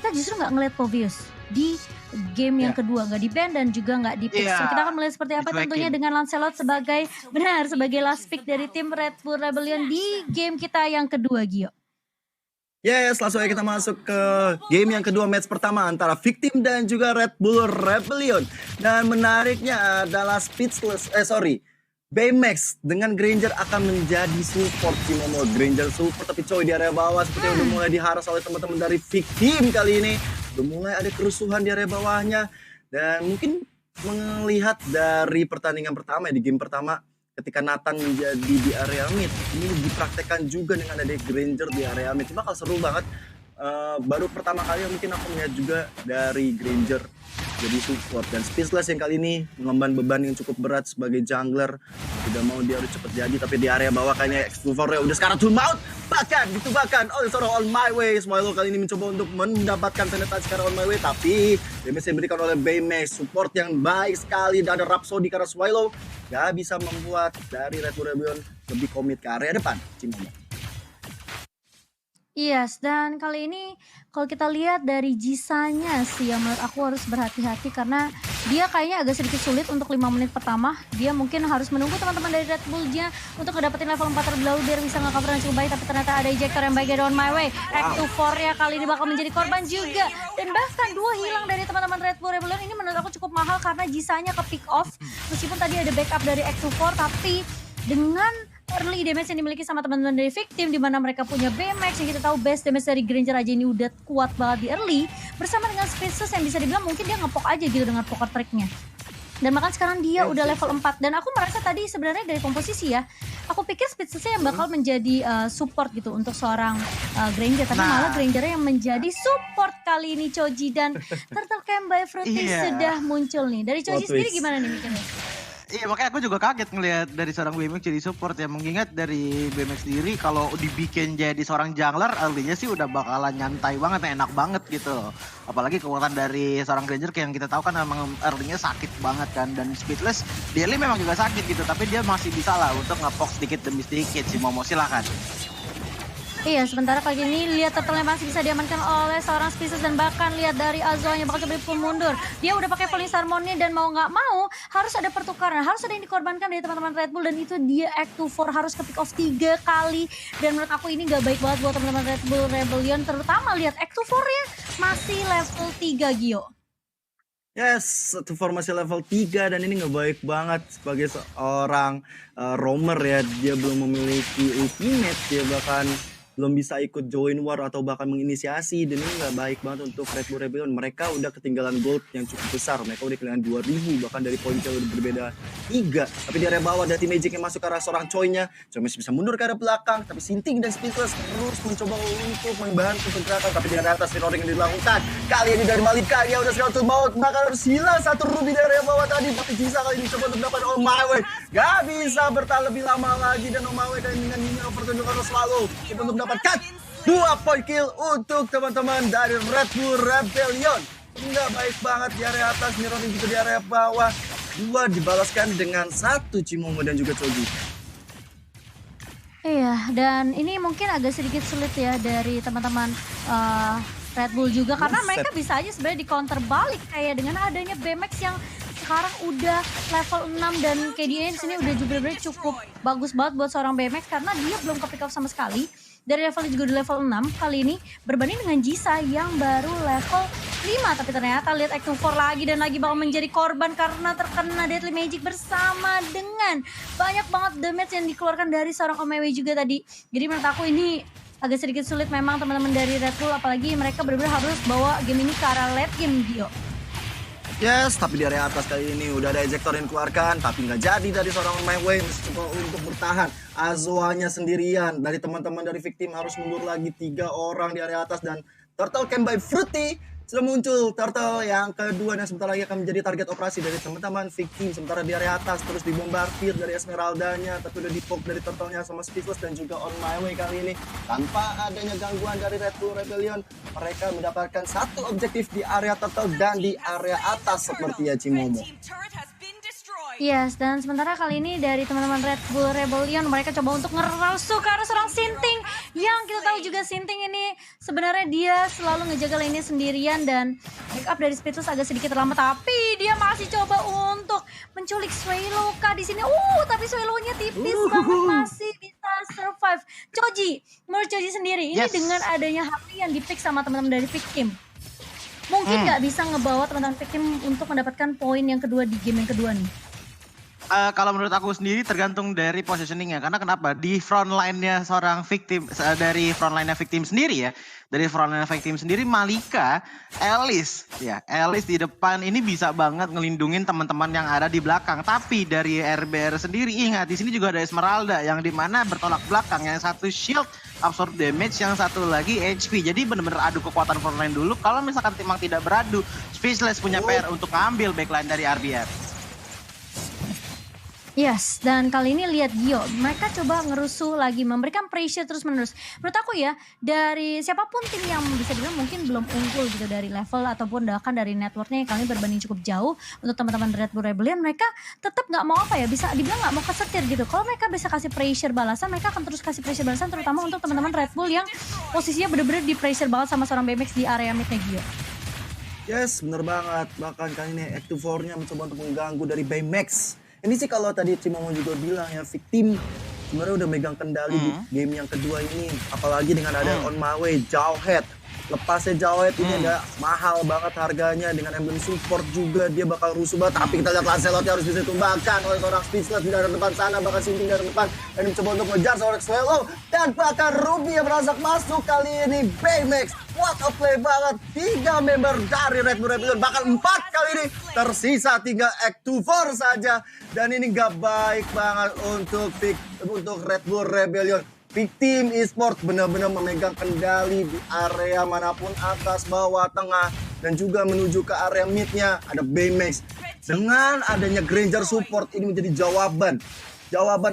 kita justru nggak ngeliat Povius di game yang kedua, nggak di ban dan juga nggak di pick. So, kita akan melihat seperti apa tentunya dengan Lancelot sebagai last pick dari tim Red Bull Rebellion di game kita yang kedua, Gio. Yes, langsung aja kita masuk ke game yang kedua, match pertama antara Victim dan juga Red Bull Rebellion. Dan menariknya adalah Baymax dengan Granger akan menjadi support Cimomo. Granger support tapi coy di area bawah seperti udah mulai diharas oleh teman-teman dari Victim kali ini. Udah mulai ada kerusuhan di area bawahnya. Dan mungkin melihat dari pertandingan pertama di game pertama, ketika Nathan menjadi di area mid, ini dipraktekkan juga dengan ada Granger di area mid. Bakal seru banget. Baru pertama kali mungkin aku melihat juga dari Granger jadi support, dan Speechless yang kali ini mengemban beban yang cukup berat sebagai jungler. Tidak mau dia harus cepet jadi, tapi di area bawah kayaknya X24 udah sekarang to mount, bahkan oleh seorang On My Way. Smilo kali ini mencoba untuk mendapatkan penetrasi sekarang On My Way, tapi damage yang diberikan oleh Baymax, support yang baik sekali, dan ada Rhapsody karena Smilo gak bisa membuat dari Red Bull Rebellion lebih komit ke area depan. Cimomo. Yes, dan kali ini kalau kita lihat dari Jisanya sih yang menurut aku harus berhati-hati karena dia kayaknya agak sedikit sulit untuk 5 menit pertama. Dia mungkin harus menunggu teman-teman dari Red Bull-nya untuk ngedapetin level 4 terlebih dahulu biar bisa nge-cover dengan cukup baik, tapi ternyata ada ejector yang baik dari On My Way. X24-nya kali ini bakal menjadi korban juga. Dan bahkan 2 hilang dari teman-teman Red Bull Rebellion ini menurut aku cukup mahal karena Jisanya ke pick off. Meskipun tadi ada backup dari X24, tapi dengan early damage yang dimiliki sama teman-teman dari Victim, di mana mereka punya Baymax yang kita tahu best damage dari Granger aja ini udah kuat banget di early, bersama dengan Speechless yang bisa dibilang mungkin dia ngepok aja gitu dengan poker tricknya. Dan bahkan sekarang dia udah level 4, dan aku merasa tadi sebenarnya dari komposisi ya, aku pikir Speechless-nya yang bakal menjadi support gitu untuk seorang Granger, tapi malah Granger yang menjadi support kali ini Choji, dan Turtle Camp by Fruity sudah muncul nih. Dari Choji sendiri gimana nih mikirnya? Iya, makanya aku juga kaget ngelihat dari seorang Baymax jadi support ya. Mengingat dari Baymax sendiri kalau dibikin jadi seorang jungler, early-nya sih udah bakalan nyantai banget, enak banget gitu. Apalagi kekuatan dari seorang Granger yang kita tahu kan memang early-nya sakit banget kan. Dan Speechless di early memang juga sakit gitu, tapi dia masih bisa lah untuk nge-poke sedikit demi sedikit. Cimomo silakan. Iya, sementara kali ini lihat turtle masih bisa diamankan oleh seorang Species, dan bahkan lihat dari Azoanya bakal coba pun mundur. Dia udah pakai Police Harmony dan mau nggak mau harus ada pertukaran, harus ada yang dikorbankan dari teman-teman Red Bull, dan itu dia X24 harus ke pick off 3 kali. Dan menurut aku ini nggak baik banget buat teman-teman Red Bull Rebellion, terutama lihat X24-nya masih level 3, Gio. Yes, satu formasi level 3, dan ini nggak baik banget sebagai seorang roamer ya. Dia belum memiliki ultimate, dia bahkan belum bisa ikut join war atau bahkan menginisiasi, dan ini nggak baik banget untuk Red Bull Rebellion. Mereka udah ketinggalan gold yang cukup besar, mereka udah ketinggalan 2000, bahkan dari poin udah berbeda 3. Tapi di area bawah ada tim Magic yang masuk ke arah seorang Choi-nya. Choi masih bisa mundur ke arah belakang, tapi Sinting dan Speechless terus mencoba untuk membantu pergerakan, tapi di area atas reloading yang dilakukan kali ini dari Malika. Dia udah sekali maut, maka harus hilang satu ruby dari area bawah tadi, tapi Jisa kali ini coba untuk dapat On My Way. Gak bisa bertahan lebih lama lagi, dan On My Way kali ini dengan minimal pertunjukan selalu untuk mendapatkan 2 point kill untuk teman-teman dari Red Bull Rebellion. Nggak baik banget di area atas, Mironi juga di area bawah. 2 dibalaskan dengan 1 Cimomo dan juga Choji. Iya, dan ini mungkin agak sedikit sulit ya dari teman-teman Red Bull juga, karena mereka bisa aja sebenarnya di counter balik kayak dengan adanya Baymax yang sekarang udah level 6, dan KDA di sini udah juga cukup bagus banget buat seorang Baymax karena dia belum ke pick up sama sekali. Dari levelnya juga di level 6 kali ini berbanding dengan Jisa yang baru level 5. Tapi ternyata lihat X24 lagi dan lagi bakal menjadi korban karena terkena Deadly Magic bersama dengan banyak banget damage yang dikeluarkan dari seorang Omewe juga tadi. Jadi menurut aku ini agak sedikit sulit memang teman-teman dari Red Bull, apalagi mereka benar-benar harus bawa game ini ke arah late game, Gio. Yes, tapi di area atas kali ini udah ada ejector yang dikeluarkan, tapi nggak jadi dari seorang My Way mencoba untuk bertahan. Azoanya sendirian, dari teman-teman dari Victim harus mundur lagi 3 orang di area atas, dan Turtle Camp by Fruity sudah muncul. Turtle yang kedua dan sebentar lagi akan menjadi target operasi dari teman-teman Victim. Sementara di area atas terus dibombardir dari Esmeraldanya, tapi udah dipok dari Turtle-nya sama Speechless dan juga On My Way kali ini. Tanpa adanya gangguan dari Red Bull Rebellion, mereka mendapatkan 1 objektif di area Turtle dan di area atas seperti ya Cimomo. Yes, dan sementara kali ini dari teman-teman Red Bull Rebellion mereka coba untuk ngerasuh ke arah seorang Sinting, Yang kita tahu juga Sinting ini sebenarnya dia selalu ngejaga lane-nya sendirian dan backup dari Speedless agak sedikit terlambat, tapi dia masih coba untuk menculik Swayloka di sini. Tapi Swaylow-nya tipis banget, masih bisa survive. Choji, menurut Choji sendiri ini dengan adanya Harley yang di-pick sama teman-teman dari Victim, mungkin nggak bisa ngebawa teman-teman Victim untuk mendapatkan poin yang kedua di game yang kedua nih? Kalau menurut aku sendiri tergantung dari positioningnya. Karena kenapa? Di front line-nya seorang Victim, dari front line-nya Victim sendiri ya. Dari front line Victim sendiri, Malika, Alice di depan ini bisa banget ngelindungin teman-teman yang ada di belakang. Tapi dari RBR sendiri, ingat di sini juga ada Esmeralda yang dimana bertolak belakang. Yang satu shield absorb damage, yang satu lagi HP. Jadi bener-bener adu kekuatan front line dulu. Kalau misalkan memang tidak beradu, Speechless punya PR untuk ngambil backline dari RBR. Yes, dan kali ini lihat Gio, mereka coba ngerusuh lagi, memberikan pressure terus menerus. Menurut aku ya, dari siapapun tim yang bisa dibilang mungkin belum unggul gitu dari level ataupun bahkan dari networknya yang kali ini berbanding cukup jauh untuk teman-teman Red Bull Rebellion, mereka tetap nggak mau bisa dibilang nggak mau kesetir gitu. Kalau mereka bisa kasih pressure balasan, mereka akan terus kasih pressure balasan, terutama untuk teman-teman Red Bull yang posisinya bener-bener di pressure banget sama seorang BMX di area midnya Gio. Yes, bener banget. Bahkan kali ini Active 4-nya mencoba untuk mengganggu dari Baymax. Ini sih kalau tadi Cimomo juga bilang ya, Victim sebenarnya udah megang kendali di game yang kedua ini. Apalagi dengan ada On My Way, Jawhead. Lepasnya Jawhead ini ada mahal banget harganya, dengan emblem support juga dia bakal rusuh banget. Tapi kita lihat Lancelot harus bisa ditumbangkan oleh seorang Speechless di daerah depan sana, bahkan Sinting dari depan dan mencoba untuk ngejar seorang Swallow, dan bahkan Ruby yang beranjak masuk kali ini. Baymax, what a play banget. 3 member dari Red Bull Rebellion, bahkan 4 kali ini tersisa tinggal Act 2 saja, dan ini gak baik banget untuk Red Bull Rebellion. Victim Esports benar-benar memegang kendali di area manapun, atas, bawah, tengah, dan juga menuju ke area midnya ada Baymax. Dengan adanya Granger support ini menjadi jawaban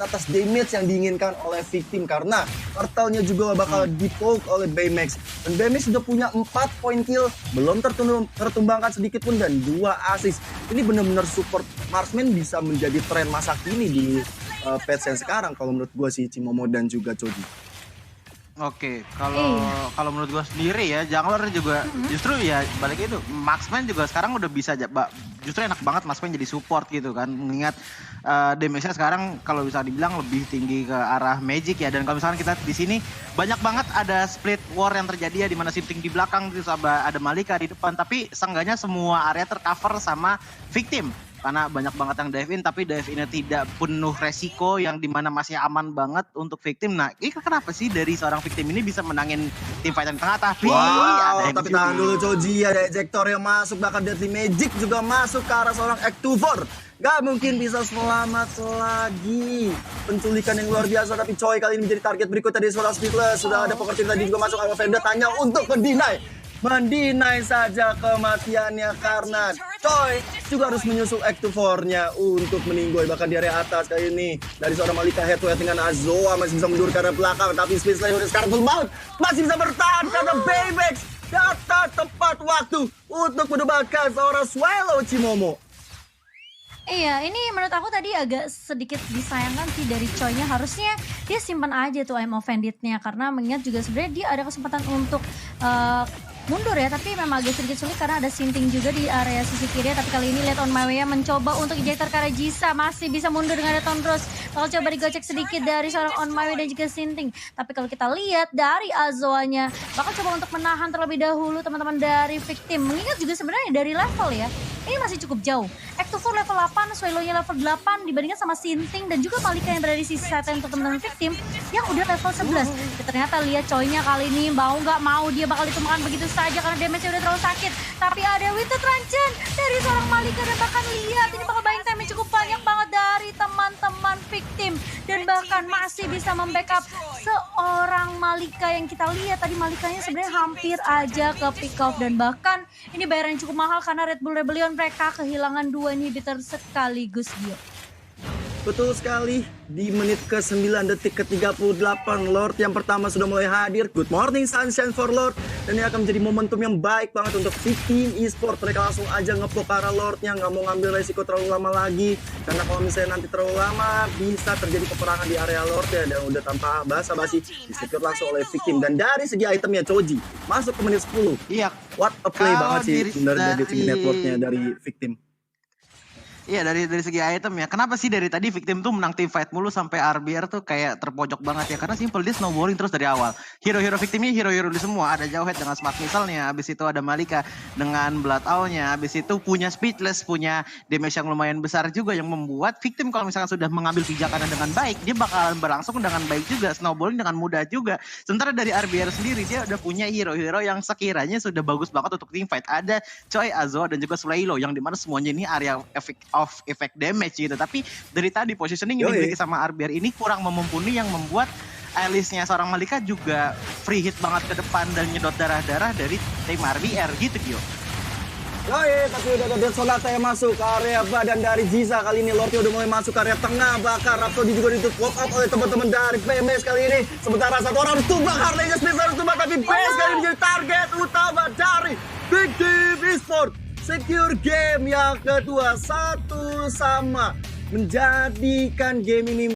atas damage yang diinginkan oleh Victim, karena turtle-nya juga bakal di-poke oleh Baymax. Dan Baymax sudah punya 4 poin kill, belum tertumbangkan sedikit pun, dan 2 assist. Ini benar-benar support marksman bisa menjadi tren masa kini di patch yang sekarang kalau menurut gue sih, Cimomo dan juga Choji. Oke, kalau menurut gue sendiri ya, jungler juga justru ya balik itu, marksman juga sekarang udah bisa justru enak banget marksman jadi support gitu kan, mengingat damage-nya sekarang kalau bisa dibilang lebih tinggi ke arah magic ya. Dan kalau misalkan kita di sini banyak banget ada split war yang terjadi ya, di mana Sinting di belakang, terus ada Malika di depan, tapi seenggaknya semua area tercover sama Victim. Karena banyak banget yang dive in, tapi dive in-nya tidak penuh resiko, yang dimana masih aman banget untuk Victim. Nah, ini kenapa sih dari seorang Victim ini bisa menangin tim fight yang tengah, tapi ada yang tapi tahan dulu Choji, ada ejector yang masuk, bahkan Deadly Magic juga masuk ke arah seorang Act 2. Gak mungkin bisa selamat lagi. Penculikan yang luar biasa, tapi Choi kali ini menjadi target berikutnya dari seorang Speedless. Sudah ada Poker tadi juga masuk, Alpha Venda tanya untuk mendinai saja kematiannya, karena Choi juga harus menyusul Act 4-nya untuk meninggoy. Bahkan di area atas kali ini dari seorang Malika head to head dengan Azoa masih bisa mundur ke arah belakang, tapi Speechless udah sekarang full mount masih bisa bertahan karena Baymax datang tepat waktu untuk menembakkan seorang Swallow Cimomo. Iya, ini menurut aku tadi agak sedikit disayangkan sih dari Choi-nya. Harusnya dia simpan aja tuh I'm Offended-nya, karena mengingat juga sebenarnya dia ada kesempatan untuk mundur ya, tapi memang agak sedikit sulit karena ada Sinting juga di area sisi kiri. Tapi kali ini lihat On My Way mencoba untuk ejector ke arah Jisa, masih bisa mundur dengan ada Tondros. Kalau coba digocek sedikit dari seorang On My Way dan juga Sinting. Tapi kalau kita lihat dari Azoa-nya bakal coba untuk menahan terlebih dahulu teman-teman dari Victim. Mengingat juga sebenarnya dari level ya, ini masih cukup jauh. Act 4 level 8, Swallow-nya level 8 dibandingkan sama Sinting dan juga Malika yang berada di sisi selatan untuk teman-teman Victim yang udah level 11. Ya, ternyata lihat Choi-nya kali ini mau nggak mau dia bakal ditemukan begitu saja karena damage-nya udah terlalu sakit. Tapi ada Winter Truncheon dari seorang Malika, dan bahkan lihat ini bakal buying time yang cukup banyak banget dari teman-teman Victim, dan bahkan masih bisa membackup seorang Malika yang kita lihat tadi Malikanya sebenarnya hampir aja ke pick off, dan bahkan ini bayaran cukup mahal karena Red Bull Rebellion mereka kehilangan 2 inhibitor sekaligus dia. Betul sekali, di menit ke-9 detik ke-38 Lord yang pertama sudah mulai hadir. Good morning sunshine for Lord. Dan ini akan menjadi momentum yang baik banget untuk Victim Esport. Mereka langsung aja ngepoke ke arah Lordnya, nggak mau ngambil resiko terlalu lama lagi. Karena kalau misalnya nanti terlalu lama, bisa terjadi peperangan di area Lord ya. Dan udah tanpa basa-basi, di-secure langsung oleh Victim. Dan dari segi itemnya Choji, masuk ke menit 10. Iya. What a play Kalau banget sih dari segi dari networknya dari Victim. Iya dari segi item ya. Kenapa sih dari tadi Victim tuh menang team fight mulu sampai RBR tuh kayak terpojok banget ya. Karena simple dia snowballing terus dari awal. Hero-hero Victimnya hero-hero di semua. Ada Jauhead dengan Smart Missile-nya. Abis itu ada Malika dengan Blood Owl-nya. Abis itu punya Speechless, punya damage yang lumayan besar juga. Yang membuat Victim kalau misalkan sudah mengambil pijakannya dengan baik, dia bakalan berlangsung dengan baik juga. Snowballing dengan mudah juga. Sementara dari RBR sendiri dia udah punya hero-hero yang sekiranya sudah bagus banget untuk team fight. Ada Choi, Azo, dan juga Slaylo. Yang dimana semuanya ini area of effect damage gitu. Tapi dari tadi positioning yang dimiliki sama RBR ini kurang memumpuni yang membuat Alice-nya seorang Malika juga free hit banget ke depan dan nyedot darah-darah dari tim RBR gitu Kyo. Tapi udah ada Dead Sonata yang masuk ke area badan dari Ziza. Kali ini Lordnya udah mulai masuk ke area tengah. Bahkan Rhapsody juga ditutup up oleh teman-teman dari BMS kali ini. Sementara satu orang tumbang, Harley-nya Smith harus tumbang. Tapi BMS kali ini menjadi target utama dari Victim Esport. Secure game yang kedua 1-1 menjadikan game ini